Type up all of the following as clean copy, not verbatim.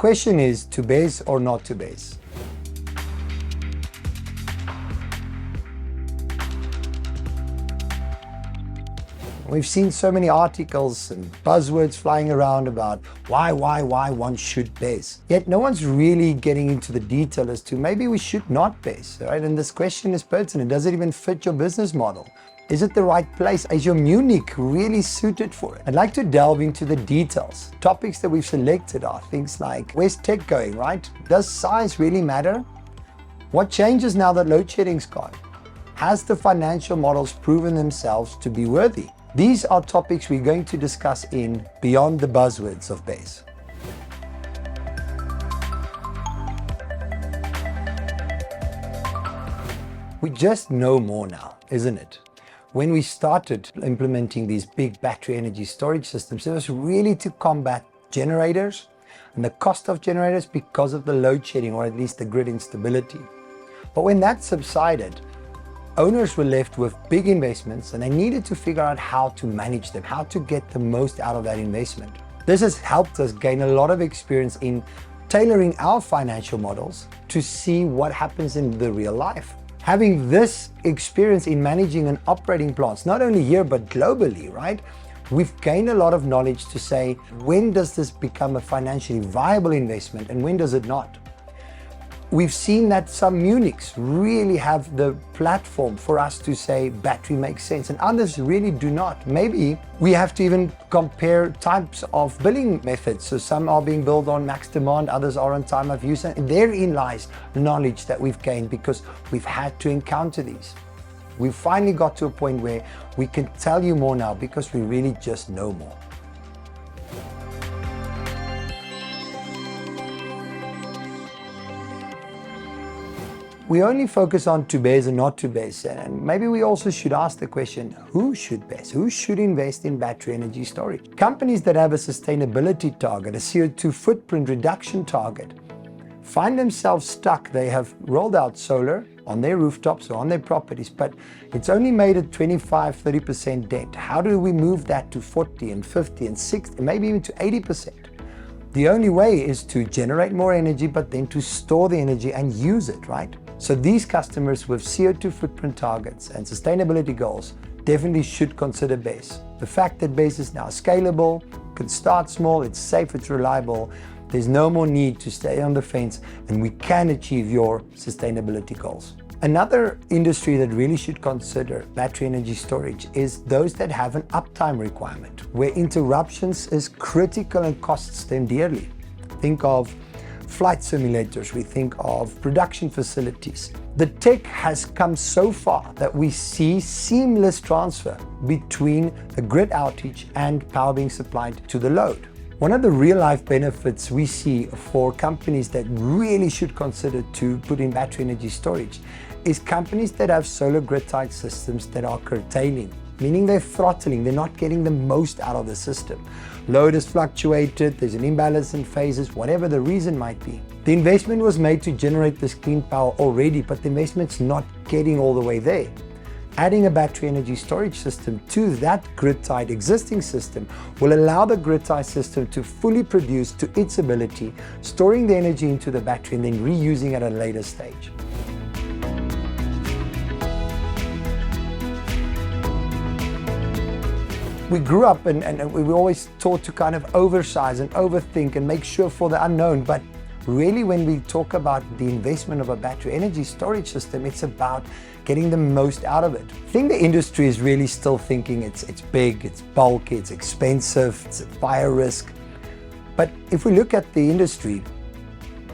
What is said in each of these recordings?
question is, to BESS or not to BESS? We've seen so many articles and buzzwords flying around about why one should BESS. Yet no one's really getting into the detail as to maybe we should not BESS, right? And this question is pertinent. Does it even fit your business model? Is it the right place? Is your Munich really suited for it? I'd like to delve into the details. Topics that we've selected are things like, where's tech going, right? Does size really matter? What changes now that load shedding's gone? Has the financial models proven themselves to be worthy? These are topics we're going to discuss in Beyond the Buzzwords of BESS. We just know more now, isn't it? When we started implementing these big battery energy storage systems, it was really to combat generators and the cost of generators because of the load shedding, or at least the grid instability. But when that subsided, owners were left with big investments and they needed to figure out how to manage them, how to get the most out of that investment. This has helped us gain a lot of experience in tailoring our financial models to see what happens in the real life. Having this experience in managing and operating plants, not only here but globally, right? We've gained a lot of knowledge to say, when does this become a financially viable investment and when does it not? We've seen that some Munichs really have the platform for us to say battery makes sense and others really do not. Maybe we have to even compare types of billing methods. So some are being billed on max demand, others are on time of use, and therein lies knowledge that we've gained because we've had to encounter these. We've finally got to a point where we can tell you more now because we really just know more. We only focus on to BESS and not to BESS, and maybe we also should ask the question, who should BESS? Who should invest in battery energy storage? Companies that have a sustainability target, a CO2 footprint reduction target, find themselves stuck. They have rolled out solar on their rooftops or on their properties, but it's only made at 25-30% dent. How do we move that to 40 and 50 and 60, maybe even to 80%? The only way is to generate more energy, but then to store the energy and use it, right? So these customers with CO2 footprint targets and sustainability goals definitely should consider BESS. The fact that BESS is now scalable, can start small, it's safe, it's reliable, there's no more need to stay on the fence, and we can achieve your sustainability goals. Another industry that really should consider battery energy storage is those that have an uptime requirement, where interruptions is critical and costs them dearly. Think of flight simulators, we think of production facilities. The tech has come so far that we see seamless transfer between a grid outage and power being supplied to the load. One of the real-life benefits we see for companies that really should consider to put in battery energy storage is companies that have solar grid-tied systems that are curtailing, meaning they're throttling, they're not getting the most out of the system. Load has fluctuated, there's an imbalance in phases, whatever the reason might be. The investment was made to generate this clean power already, but the investment's not getting all the way there. Adding a battery energy storage system to that grid-tied existing system will allow the grid-tied system to fully produce to its ability, storing the energy into the battery and then reusing at a later stage. We grew up and we were always taught to kind of oversize and overthink and make sure for the unknown, but really when we talk about the investment of a battery energy storage system, it's about getting the most out of it. I think the industry is really still thinking it's big, it's bulky, it's expensive, it's a fire risk. But if we look at the industry,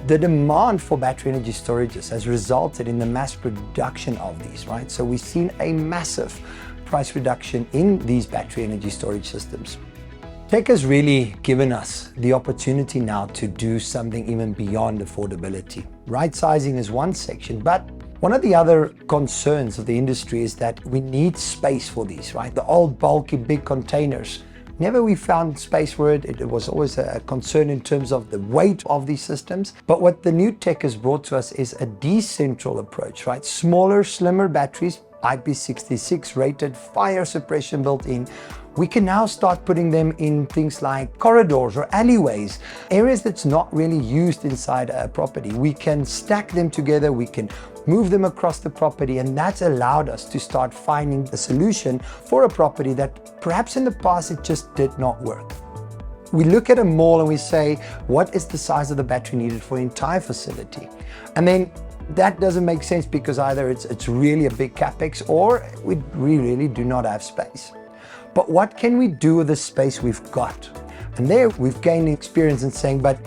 the demand for battery energy storages has resulted in the mass production of these, right? So we've seen a massive price reduction in these battery energy storage systems. Tech has really given us the opportunity now to do something even beyond affordability. Right sizing is one section, but one of the other concerns of the industry is that we need space for these, right? The old bulky big containers. Never we found space for it. It was always a concern in terms of the weight of these systems. But what the new tech has brought to us is a decentral approach, right? Smaller, slimmer batteries, IP66 rated, fire suppression built in. We can now start putting them in things like corridors or alleyways, areas that's not really used inside a property. We can stack them together, we can move them across the property, and that's allowed us to start finding a solution for a property that perhaps in the past it just did not work. We look at a mall and we say, what is the size of the battery needed for the entire facility? And then that doesn't make sense because either it's really a big capex or we really do not have space. But what can we do with the space we've got? And there we've gained experience in saying, but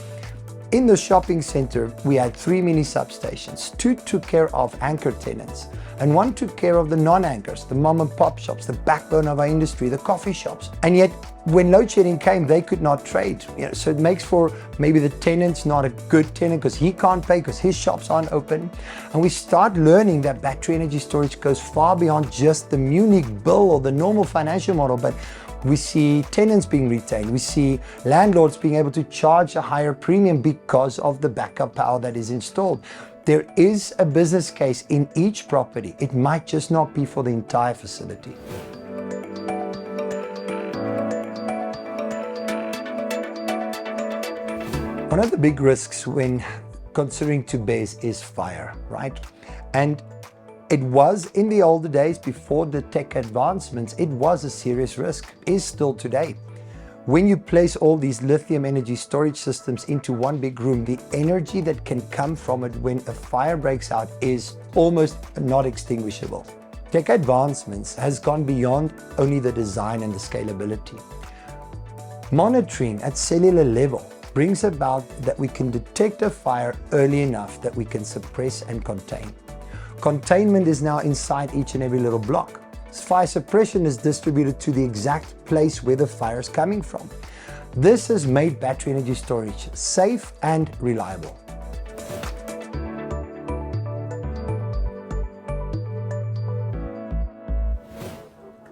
in the shopping center, we had 3 mini substations. 2 took care of anchor tenants and 1 took care of the non-anchors, the mom and pop shops, the backbone of our industry, the coffee shops. And yet when load shedding came, they could not trade. So it makes for maybe the tenant's not a good tenant because he can't pay because his shops aren't open. And we start learning that battery energy storage goes far beyond just the Munich bill or the normal financial model, but we see tenants being retained. We see landlords being able to charge a higher premium because of the backup power that is installed. There is a business case in each property. It might just not be for the entire facility. One of the big risks when considering to BESS is fire, right? And it was in the older days before the tech advancements, it was a serious risk, is still today. When you place all these lithium energy storage systems into one big room, the energy that can come from it when a fire breaks out is almost not extinguishable. Tech advancements has gone beyond only the design and the scalability. Monitoring at cellular level brings about that we can detect a fire early enough that we can suppress and contain. Containment is now inside each and every little block. Fire suppression is distributed to the exact place where the fire is coming from. This has made battery energy storage safe and reliable.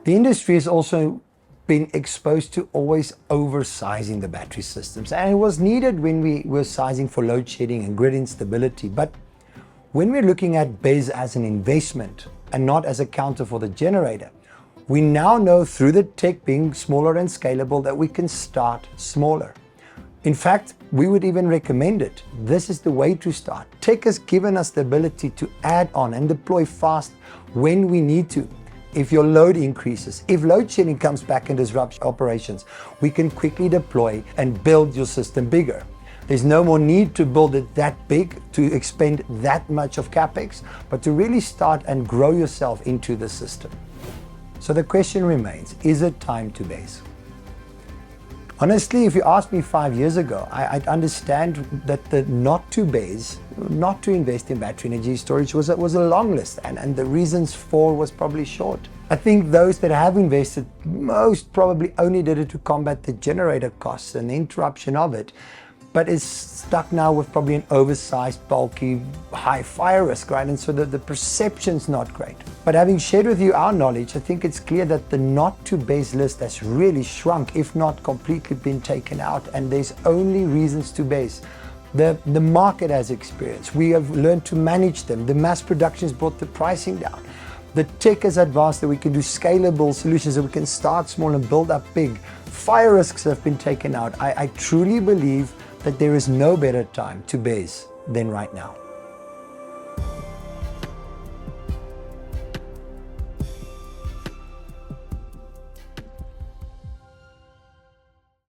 The industry has also been exposed to always oversizing the battery systems, and it was needed when we were sizing for load shedding and grid instability. But when we're looking at BESS as an investment and not as a counter for the generator, we now know through the tech being smaller and scalable that we can start smaller. In fact, we would even recommend it. This is the way to start. Tech has given us the ability to add on and deploy fast when we need to. If your load increases, if load shedding comes back and disrupts operations, we can quickly deploy and build your system bigger. There's no more need to build it that big, to expend that much of CapEx, but to really start and grow yourself into the system. So the question remains, is it time to BESS? Honestly, if you asked me 5 years ago, I'd understand that the not to BESS, not to invest in battery energy storage was a long list, and the reasons for was probably short. I think those that have invested most probably only did it to combat the generator costs and the interruption of it, but is stuck now with probably an oversized, bulky, high fire risk, right? And so the perception's not great. But having shared with you our knowledge, I think it's clear that the not to BESS list has really shrunk, if not completely been taken out, and there's only reasons to BESS. The market has experience. We have learned to manage them. The mass production has brought the pricing down. The tech has advanced that we can do scalable solutions, that we can start small and build up big. Fire risks have been taken out. I truly believe that there is no better time to BESS than right now.